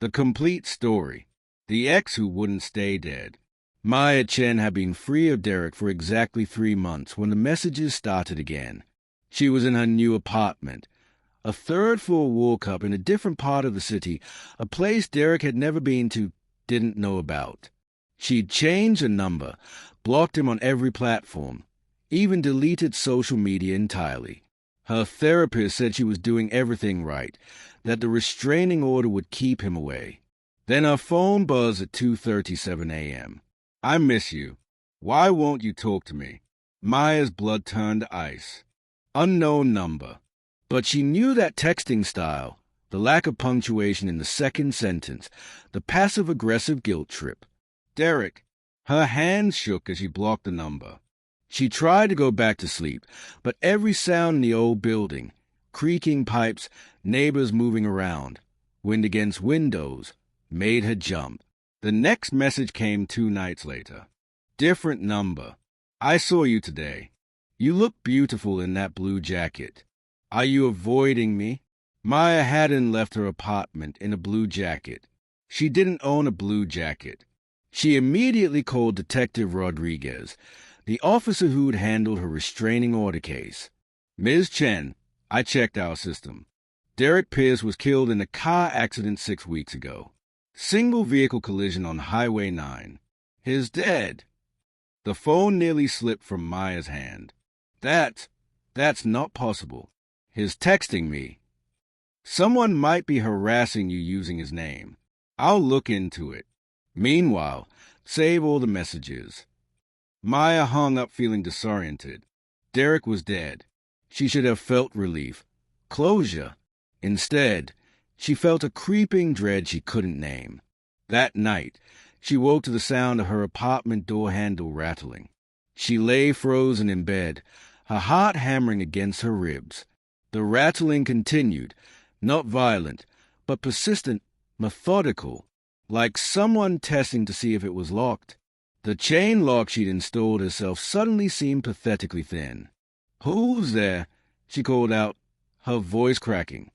The complete story. The ex who wouldn't stay dead. Maya Chen had been free of Derek for exactly 3 months when the messages started again. She was in her new apartment, a third-floor walk-up in a different part of the city, a place Derek had never been to, didn't know about. She'd changed her number, blocked him on every platform, even deleted social media entirely. Her therapist said she was doing everything right, that the restraining order would keep him away. Then her phone buzzed at 2:37 a.m. "I miss you. Why won't you talk to me?" Maya's blood turned to ice. Unknown number. But she knew that texting style, the lack of punctuation in the second sentence, the passive-aggressive guilt trip. Derek. Her hands shook as she blocked the number. She tried to go back to sleep, but every sound in the old building, creaking pipes, neighbors moving around, wind against windows, made her jump. The next message came 2 nights later. Different number. "I saw you today. You look beautiful in that blue jacket. Are you avoiding me?" Maya hadn't left her apartment in a blue jacket. She didn't own a blue jacket. She immediately called Detective Rodriguez, the officer who'd handled her restraining order case. "Ms. Chen, I checked our system. Derek Pierce was killed in a car accident 6 weeks ago. Single vehicle collision on Highway 9. He's dead." The phone nearly slipped from Maya's hand. That's not possible. He's texting me. Someone might be harassing you using his name. I'll look into it. Meanwhile, save all the messages. Maya hung up feeling disoriented. Derek was dead. She should have felt relief, closure. Instead, she felt a creeping dread she couldn't name. That night, she woke to the sound of her apartment door handle rattling. She lay frozen in bed, her heart hammering against her ribs. The rattling continued, not violent, but persistent, methodical, like someone testing to see if it was locked. The chain lock she'd installed herself suddenly seemed pathetically thin. "Who's there?" she called out, her voice cracking.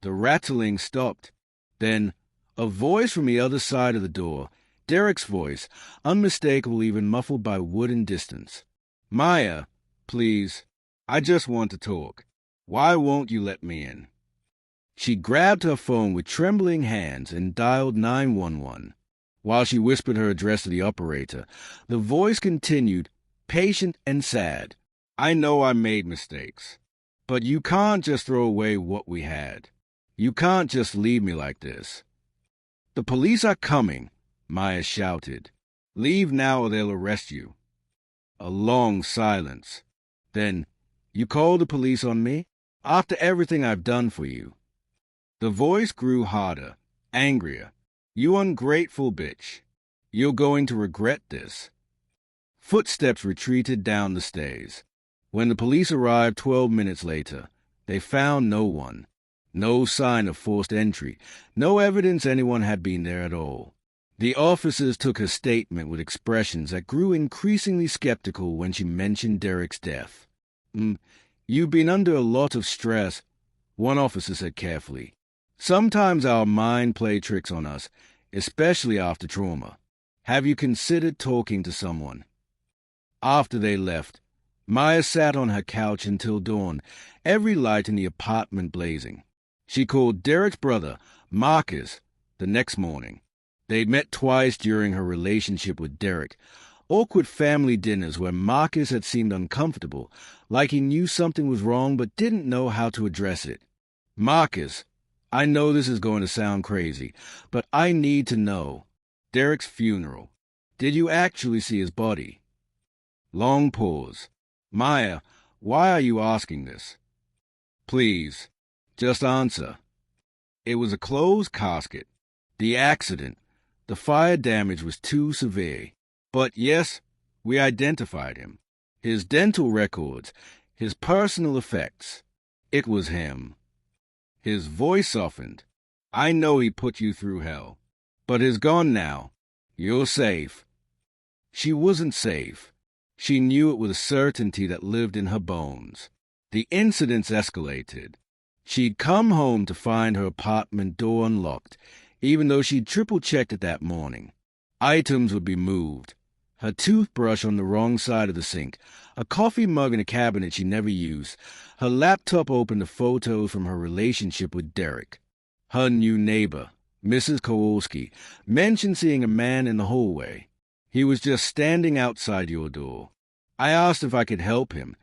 The rattling stopped. Then, a voice from the other side of the door, Derek's voice, unmistakable even muffled by wood and distance. "Maya, please, I just want to talk. Why won't you let me in?" She grabbed her phone with trembling hands and dialed 911. While she whispered her address to the operator, the voice continued, patient and sad. "I know I made mistakes, but you can't just throw away what we had. You can't just leave me like this." "The police are coming," Maya shouted. "Leave now or they'll arrest you." A long silence. Then, "You called the police on me? After everything I've done for you?" The voice grew harder, angrier. "You ungrateful bitch. You're going to regret this." Footsteps retreated down the stairs. When the police arrived 12 minutes later, they found no one. No sign of forced entry, no evidence anyone had been there at all. The officers took her statement with expressions that grew increasingly skeptical when she mentioned Derek's death. "You've been under a lot of stress," one officer said carefully. "Sometimes our mind plays tricks on us, especially after trauma. Have you considered talking to someone?" After they left, Maya sat on her couch until dawn, every light in the apartment blazing. She called Derek's brother, Marcus, the next morning. They'd met twice during her relationship with Derek, awkward family dinners where Marcus had seemed uncomfortable, like he knew something was wrong but didn't know how to address it. "Marcus, I know this is going to sound crazy, but I need to know. Derek's funeral. Did you actually see his body?" Long pause. "Maya, why are you asking this?" "Please, just answer." "It was a closed casket. The accident, the fire damage was too severe. But yes, we identified him. His dental records, his personal effects. It was him." His voice softened. "I know he put you through hell, but he's gone now. You're safe." She wasn't safe. She knew it with a certainty that lived in her bones. The incidents escalated. She'd come home to find her apartment door unlocked, even though she'd triple-checked it that morning. Items would be moved. Her toothbrush on the wrong side of the sink, a coffee mug in a cabinet she never used, her laptop open to photos from her relationship with Derek. Her new neighbor, Mrs. Kowalski, mentioned seeing a man in the hallway. He was just standing outside your door. I asked if I could help him,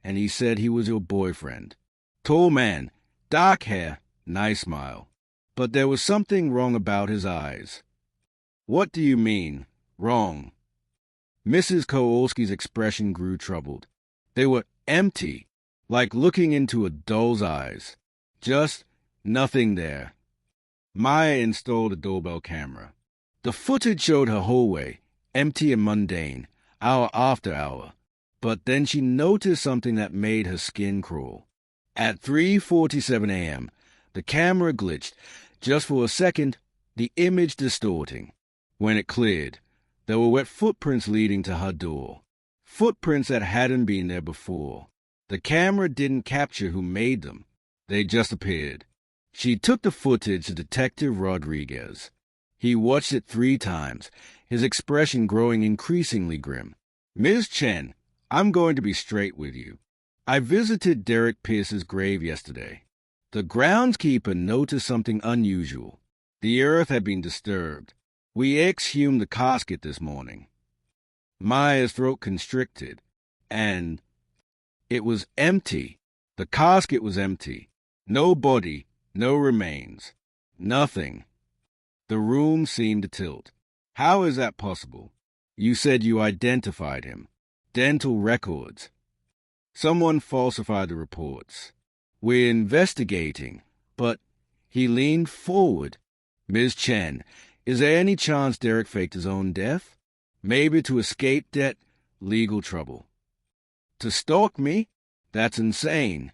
and he said he was your boyfriend. Tall man, dark hair, nice smile. But there was something wrong about his eyes. What do you mean, wrong? Mrs. Kowalski's expression grew troubled. They were empty, like looking into a doll's eyes. Just nothing there. Maya installed a doorbell camera. The footage showed her hallway, empty and mundane, hour after hour. But then she noticed something that made her skin crawl. At 3:47 a.m., the camera glitched, just for a second, the image distorting. When it cleared, there were wet footprints leading to her door. Footprints that hadn't been there before. The camera didn't capture who made them. They just appeared. She took the footage to Detective Rodriguez. He watched it 3 times, his expression growing increasingly grim. Ms. Chen, I'm going to be straight with you. I visited Derek Pierce's grave yesterday. The groundskeeper noticed something unusual. The earth had been disturbed. We exhumed the casket this morning. Maya's throat constricted, and it was empty. The casket was empty. No body, no remains. Nothing. The room seemed to tilt. How is that possible? You said you identified him. Dental records. Someone falsified the reports. We're investigating, but he leaned forward. Ms. Chen, is there any chance Derek faked his own death? Maybe to escape debt, legal trouble. To stalk me? That's insane.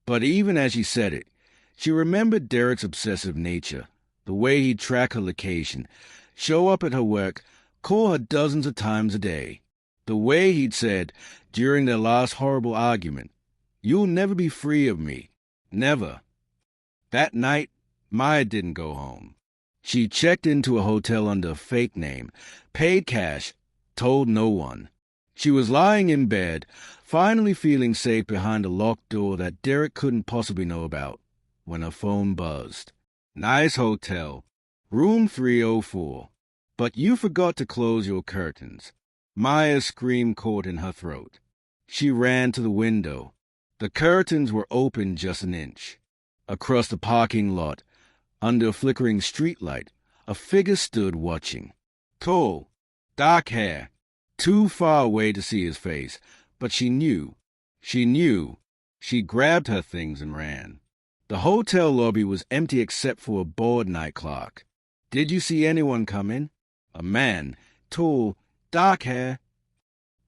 But even as she said it, she remembered Derek's obsessive nature, the way he'd track her location, show up at her work, call her dozens of times a day. The way he'd said, during their last horrible argument, "You'll never be free of me. Never." That night, Maya didn't go home. She checked into a hotel under a fake name, paid cash, told no one. She was lying in bed, finally feeling safe behind a locked door that Derek couldn't possibly know about, when her phone buzzed. Nice hotel. Room 304. But you forgot to close your curtains. Maya's scream caught in her throat. She ran to the window. The curtains were open just an inch. Across the parking lot, under a flickering streetlight, a figure stood watching. Tall, dark hair, too far away to see his face, but she knew. She grabbed her things and ran. The hotel lobby was empty except for a bored night clerk. Did you see anyone come in? A man, tall, dark hair.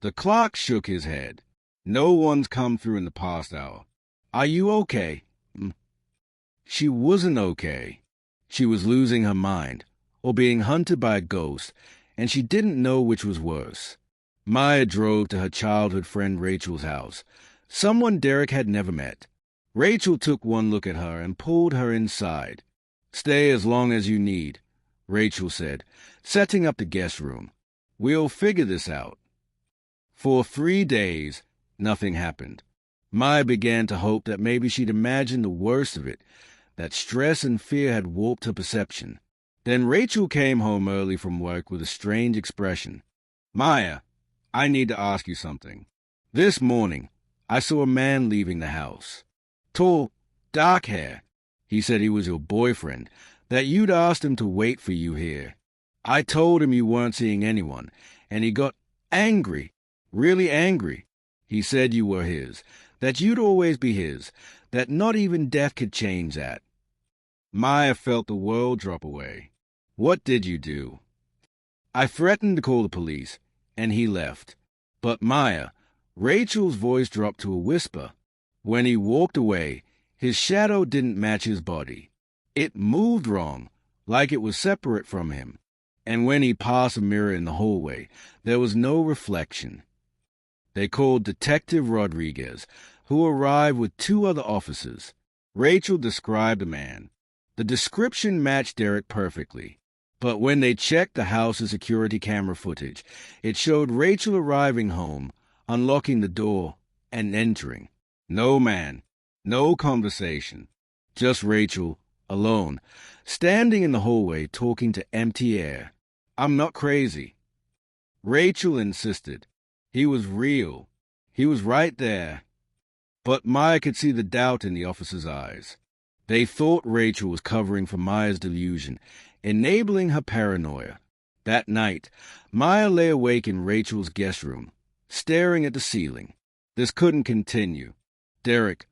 The clerk shook his head. No one's come through in the past hour. Are you okay? She wasn't okay. She was losing her mind, or being hunted by a ghost, and she didn't know which was worse. Maya drove to her childhood friend Rachel's house, someone Derek had never met. Rachel took one look at her and pulled her inside. Stay as long as you need, Rachel said, setting up the guest room. We'll figure this out. For 3 days, nothing happened. Maya began to hope that maybe she'd imagined the worst of it, that stress and fear had warped her perception. Then Rachel came home early from work with a strange expression. Maya, I need to ask you something. This morning, I saw a man leaving the house. Tall, dark hair. He said he was your boyfriend, that you'd asked him to wait for you here. I told him you weren't seeing anyone, and he got angry, really angry. He said you were his, that you'd always be his, that not even death could change that. Maya felt the world drop away. What did you do? I threatened to call the police, and he left. But Maya, Rachel's voice dropped to a whisper. When he walked away, his shadow didn't match his body. It moved wrong, like it was separate from him. And when he passed a mirror in the hallway, there was no reflection. They called Detective Rodriguez, who arrived with 2 other officers. Rachel described the man. The description matched Derek perfectly. But when they checked the house's security camera footage, it showed Rachel arriving home, unlocking the door, and entering. No man, no conversation. Just Rachel, alone, standing in the hallway talking to empty air. I'm not crazy. Rachel insisted. He was real. He was right there. But Maya could see the doubt in the officer's eyes. They thought Rachel was covering for Maya's delusion, enabling her paranoia. That night, Maya lay awake in Rachel's guest room, staring at the ceiling. This couldn't continue. Derek,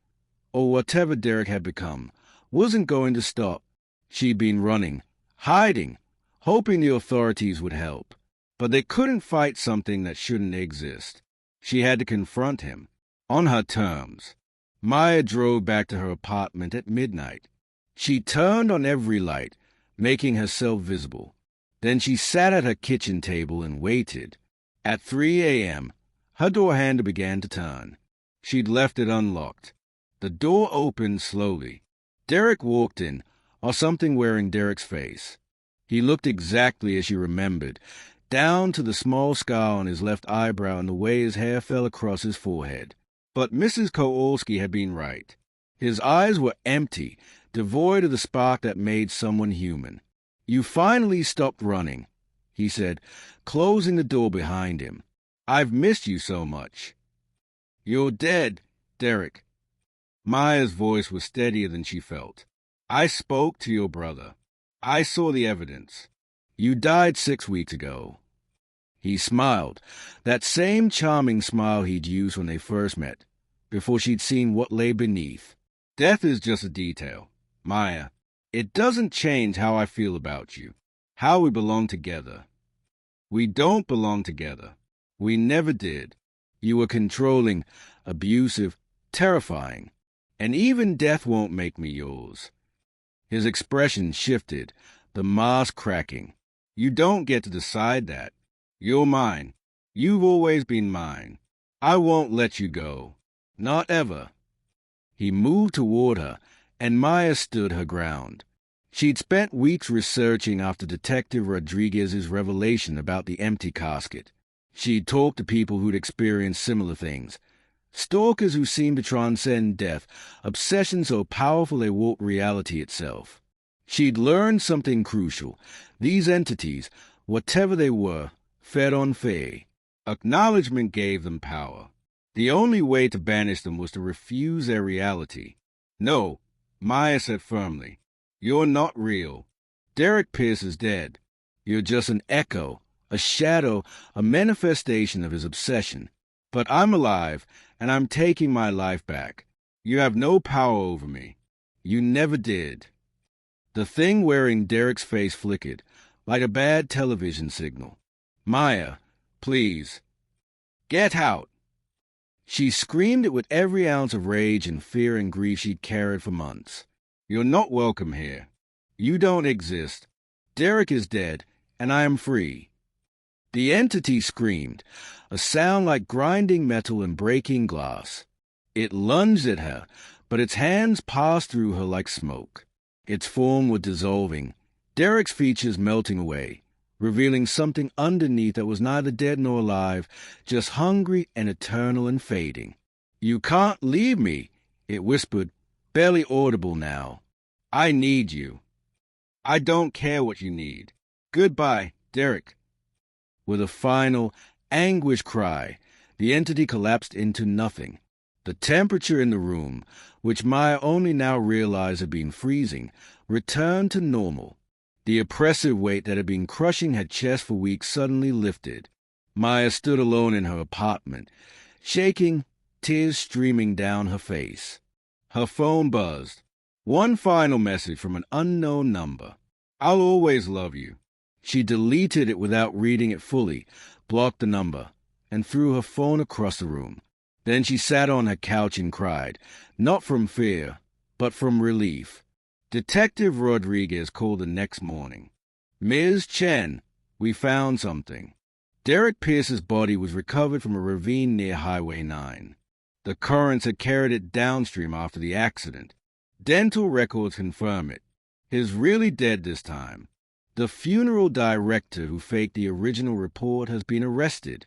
or whatever Derek had become, wasn't going to stop. She'd been running, hiding, hoping the authorities would help. But they couldn't fight something that shouldn't exist. She had to confront him, on her terms. Maya drove back to her apartment at midnight. She turned on every light, making herself visible. Then she sat at her kitchen table and waited. At 3 a.m., her door handle began to turn. She'd left it unlocked. The door opened slowly. Derek walked in, or something wearing Derek's face. He looked exactly as she remembered, down to the small scar on his left eyebrow and the way his hair fell across his forehead. But Mrs. Kowalski had been right. His eyes were empty, devoid of the spark that made someone human. You finally stopped running, he said, closing the door behind him. I've missed you so much. You're dead, Derek. Maya's voice was steadier than she felt. I spoke to your brother. I saw the evidence. You died 6 weeks ago. He smiled, that same charming smile he'd used when they first met, before she'd seen what lay beneath. Death is just a detail, Maya. It doesn't change how I feel about you, how we belong together. We don't belong together. We never did. You were controlling, abusive, terrifying, and even death won't make me yours. His expression shifted, the mask cracking. You don't get to decide that. You're mine. You've always been mine. I won't let you go. Not ever. He moved toward her, and Maya stood her ground. She'd spent weeks researching after Detective Rodriguez's revelation about the empty casket. She'd talked to people who'd experienced similar things. Stalkers who seemed to transcend death, obsessions so powerful they warped reality itself. She'd learned something crucial. These entities, whatever they were, fed on fear. Acknowledgement gave them power. The only way to banish them was to refuse their reality. No, Maya said firmly. You're not real. Derek Pierce is dead. You're just an echo, a shadow, a manifestation of his obsession. But I'm alive, and I'm taking my life back. You have no power over me. You never did. The thing wearing Derek's face flickered, like a bad television signal. Maya, please. Get out. She screamed it with every ounce of rage and fear and grief she'd carried for months. You're not welcome here. You don't exist. Derek is dead, and I am free. The entity screamed, a sound like grinding metal and breaking glass. It lunged at her, but its hands passed through her like smoke. Its form was dissolving, Derek's features melting away, revealing something underneath that was neither dead nor alive, just hungry and eternal and fading. You can't leave me, it whispered, barely audible now. I need you. I don't care what you need. Goodbye, Derek. With a final, anguished cry, the entity collapsed into nothing. The temperature in the room, which Maya only now realized had been freezing, returned to normal. The oppressive weight that had been crushing her chest for weeks suddenly lifted. Maya stood alone in her apartment, shaking, tears streaming down her face. Her phone buzzed. One final message from an unknown number. I'll always love you. She deleted it without reading it fully, blocked the number, and threw her phone across the room. Then she sat on her couch and cried, not from fear, but from relief. Detective Rodriguez called the next morning. Ms. Chen, we found something. Derek Pierce's body was recovered from a ravine near Highway 9. The currents had carried it downstream after the accident. Dental records confirm it. He's really dead this time. The funeral director who faked the original report has been arrested.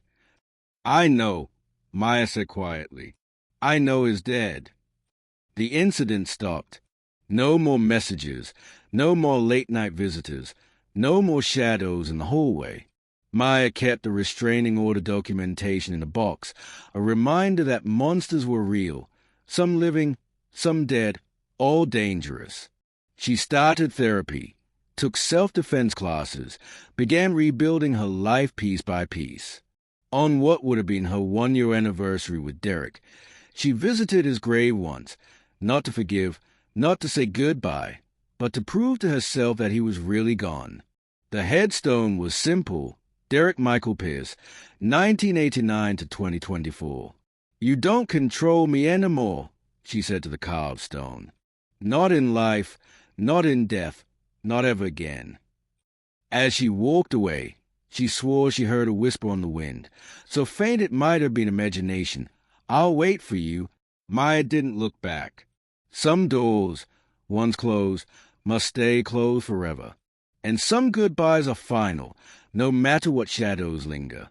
I know, Maya said quietly. I know he's dead. The incident stopped. No more messages, no more late-night visitors, no more shadows in the hallway. Maya kept the restraining order documentation in a box, a reminder that monsters were real, some living, some dead, all dangerous. She started therapy, took self-defense classes, began rebuilding her life piece by piece. On what would have been her 1-year anniversary with Derek, she visited his grave once, not to forgive, not to say goodbye, but to prove to herself that he was really gone. The headstone was simple: Derek Michael Pierce, 1989 to 2024. You don't control me anymore, she said to the carved stone. Not in life, not in death, not ever again. As she walked away, she swore she heard a whisper on the wind, so faint it might have been imagination. I'll wait for you. Maya didn't look back. Some doors, once closed, must stay closed forever. And some goodbyes are final, no matter what shadows linger.